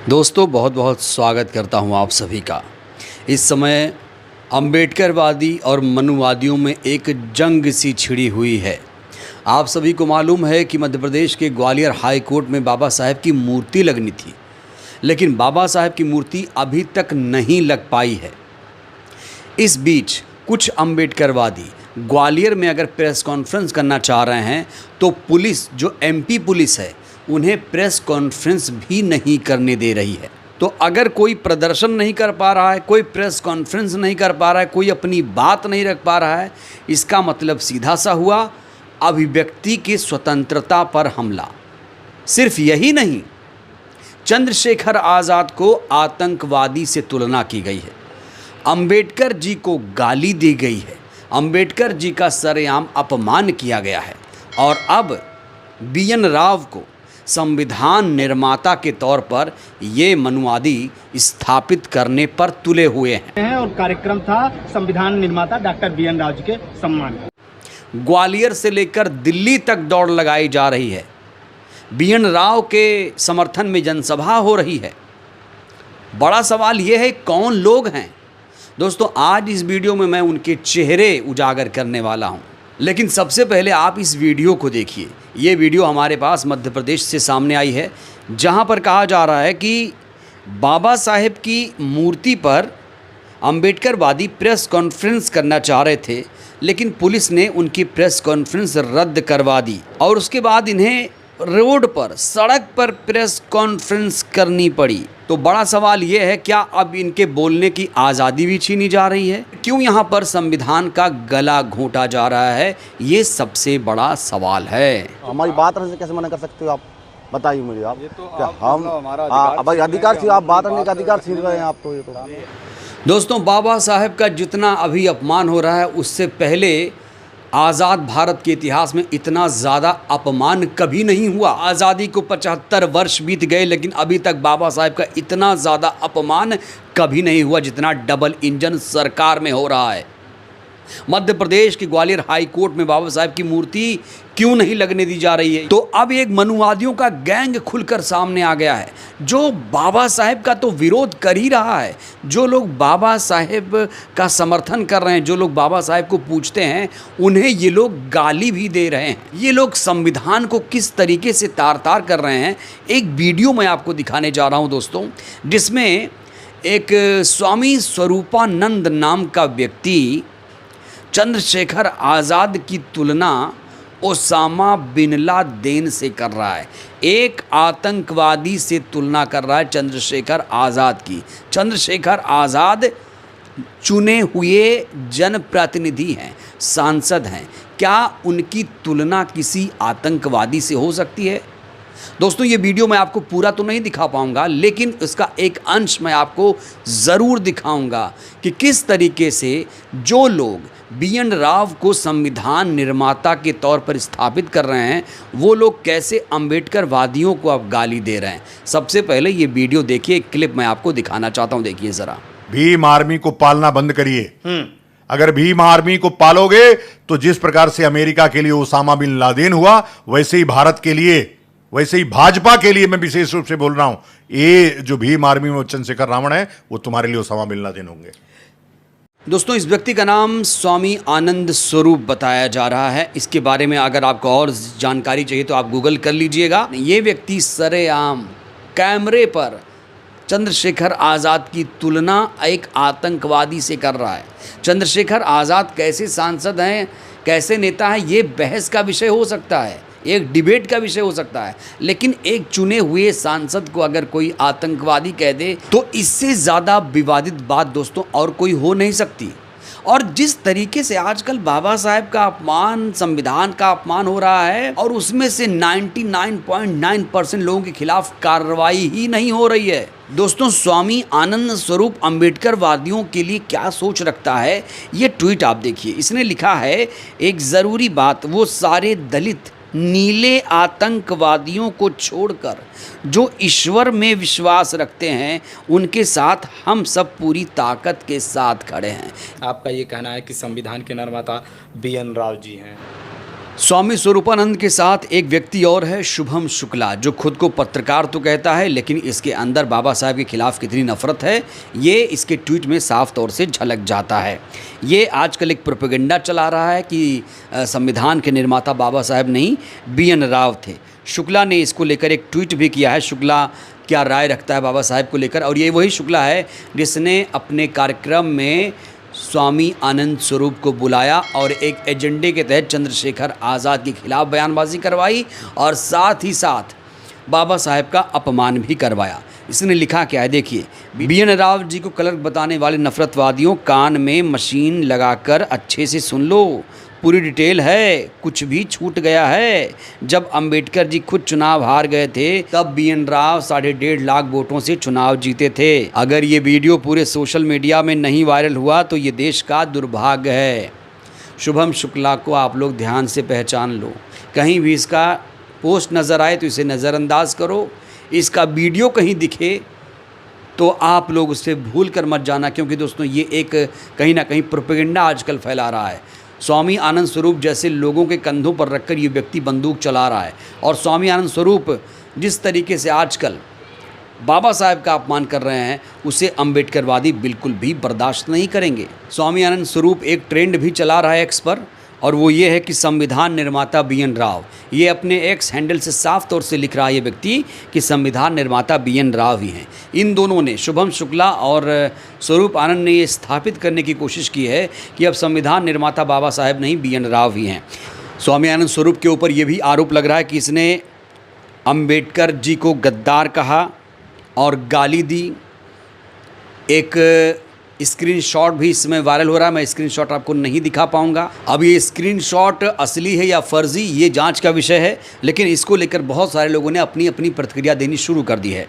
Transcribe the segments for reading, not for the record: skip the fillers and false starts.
दोस्तों बहुत बहुत स्वागत करता हूं आप सभी का। इस समय अम्बेडकरवादी और मनुवादियों में एक जंग सी छिड़ी हुई है। आप सभी को मालूम है कि मध्य प्रदेश के ग्वालियर हाई कोर्ट में बाबा साहेब की मूर्ति लगनी थी, लेकिन बाबा साहेब की मूर्ति अभी तक नहीं लग पाई है। इस बीच कुछ अम्बेडकरवादी ग्वालियर में अगर प्रेस कॉन्फ्रेंस करना चाह रहे हैं तो पुलिस, जो एमपी पुलिस है, उन्हें प्रेस कॉन्फ्रेंस भी नहीं करने दे रही है। तो अगर कोई प्रदर्शन नहीं कर पा रहा है, कोई प्रेस कॉन्फ्रेंस नहीं कर पा रहा है, कोई अपनी बात नहीं रख पा रहा है, इसका मतलब सीधा सा हुआ अभिव्यक्ति की स्वतंत्रता पर हमला। सिर्फ यही नहीं, चंद्रशेखर आज़ाद को आतंकवादी से तुलना की गई है, अंबेडकर जी को गाली दी गई है, अंबेडकर जी का सरेआम अपमान किया गया है और अब BN राव को संविधान निर्माता के तौर पर ये मनुवादी स्थापित करने पर तुले हुए हैं। और कार्यक्रम था संविधान निर्माता डॉक्टर BN राव जी के सम्मान। ग्वालियर से लेकर दिल्ली तक दौड़ लगाई जा रही है, BN राव के समर्थन में जनसभा हो रही है। बड़ा सवाल ये है कौन लोग हैं। दोस्तों आज इस वीडियो में मैं उनके चेहरे उजागर करने वाला हूं, लेकिन सबसे पहले आप इस वीडियो को देखिए। ये वीडियो हमारे पास मध्य प्रदेश से सामने आई है, जहां पर कहा जा रहा है कि बाबा साहेब की मूर्ति पर अंबेडकरवादी प्रेस कॉन्फ्रेंस करना चाह रहे थे, लेकिन पुलिस ने उनकी प्रेस कॉन्फ्रेंस रद्द करवा दी और उसके बाद इन्हें रोड पर, सड़क पर प्रेस कॉन्फ्रेंस करनी पड़ी। तो बड़ा सवाल ये है, क्या अब इनके बोलने की आज़ादी भी छीनी जा रही है? क्यों यहाँ पर संविधान का गला घोंटा जा रहा है? ये सबसे बड़ा सवाल है। हमारी बात रखने से कैसे मना कर सकते हो आप? बताइए मुझे आप। ये तो क्या आप हम हमारा भाई अधिकार से आप बात रखने का अधिकार छीन रहे हैं आप तो। ये तो दोस्तों बाबा साहेब का जितना अभी अपमान हो रहा है, उससे पहले आज़ाद भारत के इतिहास में इतना ज़्यादा अपमान कभी नहीं हुआ। आज़ादी को 75 वर्ष बीत गए, लेकिन अभी तक बाबा साहेब का इतना ज़्यादा अपमान कभी नहीं हुआ जितना डबल इंजन सरकार में हो रहा है। मध्य प्रदेश के ग्वालियर हाई कोर्ट में बाबा साहेब की मूर्ति क्यों नहीं लगने दी जा रही है? तो अब एक मनुवादियों का गैंग खुलकर सामने आ गया है, जो बाबा साहेब का तो विरोध कर ही रहा है। जो लोग बाबा साहेब का समर्थन कर रहे हैं, जो लोग बाबा साहेब को पूछते हैं, उन्हें ये लोग गाली भी दे रहे हैं। ये लोग संविधान को किस तरीके से तार तार कर रहे हैं, एक वीडियो मैं आपको दिखाने जा रहा हूँ दोस्तों, जिसमें एक स्वामी स्वरूपानंद नाम का व्यक्ति चंद्रशेखर आज़ाद की तुलना ओसामा बिन लादेन से कर रहा है। एक आतंकवादी से तुलना कर रहा है चंद्रशेखर आज़ाद की। चंद्रशेखर आज़ाद चुने हुए जनप्रतिनिधि हैं, सांसद हैं। क्या उनकी तुलना किसी आतंकवादी से हो सकती है? दोस्तों ये वीडियो मैं आपको पूरा तो नहीं दिखा पाऊंगा, लेकिन इसका एक अंश मैं आपको ज़रूर दिखाऊंगा कि किस तरीके से जो लोग BN राव को संविधान निर्माता के तौर पर स्थापित कर रहे हैं, वो लोग कैसे अम्बेडकरवादियों को अब गाली दे रहे हैं। सबसे पहले ये वीडियो देखिए, एक क्लिप मैं आपको दिखाना चाहता हूँ, देखिए ज़रा। भीम आर्मी को पालना बंद करिए। अगर भीम आर्मी को पालोगे तो जिस प्रकार से अमेरिका के लिए ओसामा बिन लादेन हुआ, वैसे ही भारत के लिए, वैसे ही भाजपा के लिए मैं विशेष रूप से बोल रहा हूं, ये जो भीम आर्मी में चंद्रशेखर रावण है, वो तुम्हारे लिए ओसामा बिन लादेन होंगे। दोस्तों इस व्यक्ति का नाम स्वामी आनंद स्वरूप बताया जा रहा है। इसके बारे में अगर आपको और जानकारी चाहिए तो आप गूगल कर लीजिएगा। ये व्यक्ति सरेआम कैमरे पर चंद्रशेखर आज़ाद की तुलना एक आतंकवादी से कर रहा है। चंद्रशेखर आज़ाद कैसे सांसद हैं, कैसे नेता हैं, ये बहस का विषय हो सकता है, एक डिबेट का विषय हो सकता है, लेकिन एक चुने हुए सांसद को अगर कोई आतंकवादी कह दे तो इससे ज़्यादा विवादित बात दोस्तों और कोई हो नहीं सकती। और जिस तरीके से आजकल बाबा साहेब का अपमान, संविधान का अपमान हो रहा है, और उसमें से 99.9% लोगों के खिलाफ कार्रवाई ही नहीं हो रही है। दोस्तों स्वामी आनंद स्वरूप अम्बेडकरवादियों के लिए क्या सोच रखता है, ये ट्वीट आप देखिए। इसने लिखा है, एक ज़रूरी बात, वो सारे दलित नीले आतंकवादियों को छोड़कर जो ईश्वर में विश्वास रखते हैं, उनके साथ हम सब पूरी ताकत के साथ खड़े हैं। आपका ये कहना है कि संविधान के निर्माता BN राव जी हैं? स्वामी स्वरूपानंद के साथ एक व्यक्ति और है, शुभम शुक्ला, जो खुद को पत्रकार तो कहता है, लेकिन इसके अंदर बाबा साहब के खिलाफ कितनी नफरत है ये इसके ट्वीट में साफ तौर से झलक जाता है। ये आजकल एक प्रोपेगेंडा चला रहा है कि संविधान के निर्माता बाबा साहब नहीं BN राव थे। शुक्ला ने इसको लेकर एक ट्वीट भी किया है। शुक्ला क्या राय रखता है बाबा साहब को लेकर, और ये वही शुक्ला है जिसने अपने कार्यक्रम में स्वामी आनंद स्वरूप को बुलाया और एक एजेंडे के तहत चंद्रशेखर आज़ाद के खिलाफ बयानबाजी करवाई और साथ ही साथ बाबा साहब का अपमान भी करवाया। इसने लिखा क्या है देखिए, BN राव जी को कलंक बताने वाले नफरतवादियों, कान में मशीन लगाकर अच्छे से सुन लो, पूरी डिटेल है, कुछ भी छूट गया है। जब अंबेडकर जी खुद चुनाव हार गए थे तब BN राव 1.5 लाख वोटों से चुनाव जीते थे। अगर ये वीडियो पूरे सोशल मीडिया में नहीं वायरल हुआ तो ये देश का दुर्भाग्य है। शुभम शुक्ला को आप लोग ध्यान से पहचान लो, कहीं भी इसका पोस्ट नज़र आए तो इसे नज़रअंदाज करो, इसका वीडियो कहीं दिखे तो आप लोग उससे भूल कर मत जाना, क्योंकि दोस्तों ये एक कहीं ना कहीं प्रोपेगेंडा आजकल फैला रहा है। स्वामी आनंद स्वरूप जैसे लोगों के कंधों पर रखकर ये व्यक्ति बंदूक चला रहा है, और स्वामी आनंद स्वरूप जिस तरीके से आजकल बाबा साहब का अपमान कर रहे हैं उसे अंबेडकरवादी बिल्कुल भी बर्दाश्त नहीं करेंगे। स्वामी आनंद स्वरूप एक ट्रेंड भी चला रहा है एक्स पर, और वो ये है कि संविधान निर्माता BN राव। ये अपने एक्स हैंडल से साफ तौर से लिख रहा है ये व्यक्ति कि संविधान निर्माता BN राव ही हैं। इन दोनों ने, शुभम शुक्ला और स्वरूप आनंद ने ये स्थापित करने की कोशिश की है कि अब संविधान निर्माता बाबा साहब नहीं BN राव ही हैं। स्वामी आनंद स्वरूप के ऊपर ये भी आरोप लग रहा है कि इसने अंबेडकर जी को गद्दार कहा और गाली दी। एक स्क्रीनशॉट भी इसमें वायरल हो रहा है, मैं स्क्रीनशॉट आपको नहीं दिखा पाऊंगा। अब ये स्क्रीनशॉट असली है या फर्जी ये जांच का विषय है, लेकिन इसको लेकर बहुत सारे लोगों ने अपनी अपनी प्रतिक्रिया देनी शुरू कर दी है।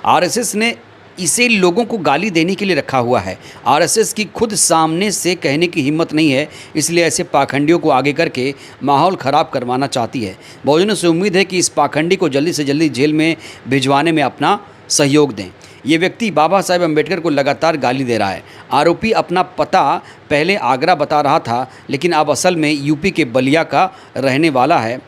RSS ने इसे लोगों को गाली देने के लिए रखा हुआ है। RSS की खुद सामने से कहने की हिम्मत नहीं है, इसलिए ऐसे पाखंडियों को आगे करके माहौल ख़राब करवाना चाहती है। बहुजनों से उम्मीद है कि इस पाखंडी को जल्दी से जल्दी जेल में भिजवाने में अपना सहयोग दें। ये व्यक्ति बाबा साहेब अम्बेडकर को लगातार गाली दे रहा है। आरोपी अपना पता पहले आगरा बता रहा था, लेकिन अब असल में यूपी के बलिया का रहने वाला है।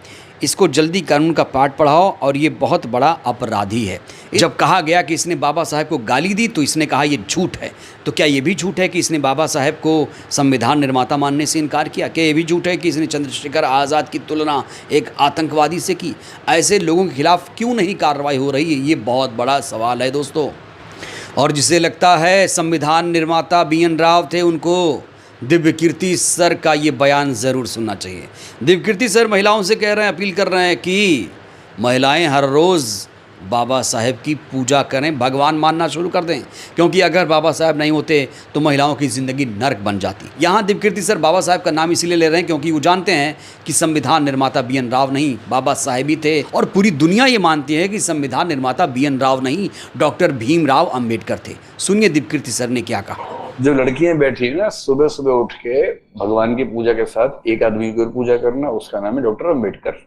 इसको जल्दी कानून का पाठ पढ़ाओ, और ये बहुत बड़ा अपराधी है। जब कहा गया कि इसने बाबा साहब को गाली दी तो इसने कहा ये झूठ है। तो क्या ये भी झूठ है कि इसने बाबा साहब को संविधान निर्माता मानने से इनकार किया? क्या ये भी झूठ है कि इसने चंद्रशेखर आज़ाद की तुलना एक आतंकवादी से की? ऐसे लोगों के खिलाफ क्यों नहीं कार्रवाई हो रही है, ये बहुत बड़ा सवाल है दोस्तों। और जिसे लगता है संविधान निर्माता BN राव थे, उनको दिव्यकीर्ति सर का ये बयान ज़रूर सुनना चाहिए। दिव्यकीर्ति सर महिलाओं से कह रहे हैं, अपील कर रहे हैं कि महिलाएं हर रोज़ बाबा साहेब की पूजा करें, भगवान मानना शुरू कर दें, क्योंकि अगर बाबा साहेब नहीं होते तो महिलाओं की ज़िंदगी नर्क बन जाती। यहाँ दिव्यकीर्ति सर बाबा साहेब का नाम इसीलिए ले रहे हैं क्योंकि वो जानते हैं कि संविधान निर्माता BN राव नहीं बाबा साहेब ही थे, और पूरी दुनिया ये मानती है कि संविधान निर्माता BN राव नहीं डॉक्टर भीमराव अम्बेडकर थे। सुनिए दिव्यकीर्ति सर ने क्या कहा। जो लड़कियां बैठी है ना, सुबह सुबह उठ के भगवान की पूजा के साथ एक आदमी की और पूजा करना, उसका नाम है डॉक्टर अम्बेडकर।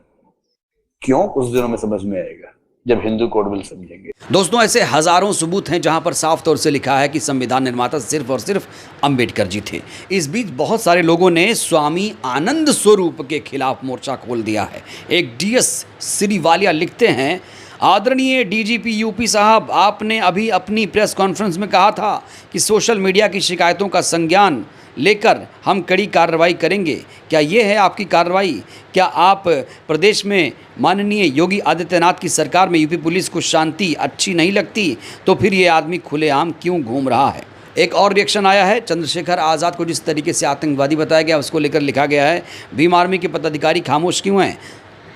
क्यों? कुछ दिनों में समझ में आएगा जब हिंदू कोड बिल समझेंगे। दोस्तों ऐसे हजारों सबूत हैं जहां पर साफ तौर से लिखा है कि संविधान निर्माता सिर्फ और सिर्फ अंबेडकर जी थे। इस बीच बहुत सारे लोगों ने स्वामी आनंद स्वरूप के खिलाफ मोर्चा खोल दिया है। एक DS सिरीवालिया लिखते हैं, आदरणीय DGP यूपी साहब, आपने अभी अपनी प्रेस कॉन्फ्रेंस में कहा था कि सोशल मीडिया की शिकायतों का संज्ञान लेकर हम कड़ी कार्रवाई करेंगे। क्या ये है आपकी कार्रवाई? क्या आप प्रदेश में माननीय योगी आदित्यनाथ की सरकार में यूपी पुलिस को शांति अच्छी नहीं लगती? तो फिर ये आदमी खुलेआम क्यों घूम रहा है? एक और रिएक्शन आया है। चंद्रशेखर आज़ाद को जिस तरीके से आतंकवादी बताया गया उसको लेकर लिखा गया है, भीम आर्मी के पदाधिकारी खामोश क्यों हैं?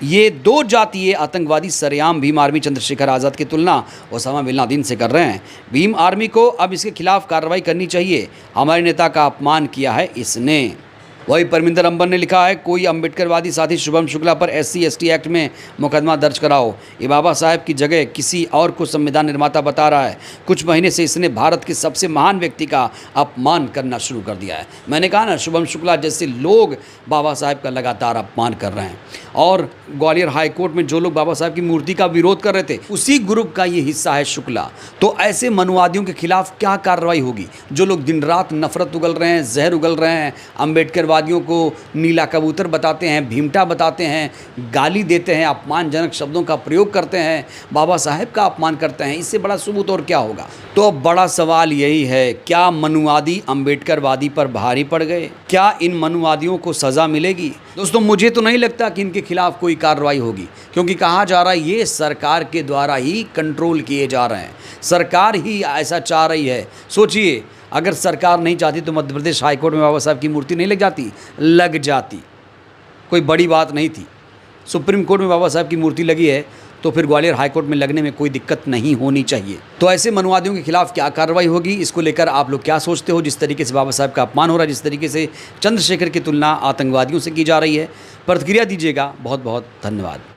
ये दो जातीय आतंकवादी सरेआम भीम आर्मी चंद्रशेखर आज़ाद की तुलना ओसामा बिन लादेन से कर रहे हैं। भीम आर्मी को अब इसके खिलाफ कार्रवाई करनी चाहिए। हमारे नेता का अपमान किया है इसने। वही परमिंदर अंबर ने लिखा है, कोई अम्बेडकरवादी साथी शुभम शुक्ला पर SC/ST एक्ट में मुकदमा दर्ज कराओ। ये बाबा साहब की जगह किसी और को संविधान निर्माता बता रहा है। कुछ महीने से इसने भारत के सबसे महान व्यक्ति का अपमान करना शुरू कर दिया है। मैंने कहा ना, शुभम शुक्ला जैसे लोग बाबा साहब का लगातार अपमान कर रहे हैं। और ग्वालियर हाई कोर्ट में जो लोग बाबा साहब की मूर्ति का विरोध कर रहे थे, उसी ग्रुप का ये हिस्सा है शुक्ला। तो ऐसे मनुवादियों के खिलाफ क्या कार्रवाई होगी? जो लोग दिन रात नफरत उगल रहे हैं, जहर उगल रहे हैं, अम्बेडकरवादियों को नीला कबूतर बताते हैं, भीमटा बताते हैं, गाली देते हैं, अपमानजनक शब्दों का प्रयोग करते हैं, बाबा साहेब का अपमान करते हैं, इससे बड़ा सबूत और क्या होगा? तो अब बड़ा सवाल यही है, क्या मनुवादी अम्बेडकरवादी पर भारी पड़ गए? क्या इन मनुवादियों को सज़ा मिलेगी? दोस्तों, मुझे तो नहीं लगता कि इनके खिलाफ कोई कार्रवाई होगी, क्योंकि कहा जा रहा है ये सरकार के द्वारा ही कंट्रोल किए जा रहे हैं, सरकार ही ऐसा चाह रही है। सोचिए, अगर सरकार नहीं चाहती तो मध्य प्रदेश हाईकोर्ट में बाबा साहब की मूर्ति नहीं लग जाती, कोई बड़ी बात नहीं थी। सुप्रीम कोर्ट में बाबा साहब की मूर्ति लगी है तो फिर ग्वालियर हाईकोर्ट में लगने में कोई दिक्कत नहीं होनी चाहिए। तो ऐसे मनुवादियों के खिलाफ क्या कार्रवाई होगी, इसको लेकर आप लोग क्या सोचते हो? जिस तरीके से बाबा साहब का अपमान हो रहा है, जिस तरीके से चंद्रशेखर की तुलना आतंकवादियों से की जा रही है, प्रतिक्रिया दीजिएगा। बहुत बहुत धन्यवाद।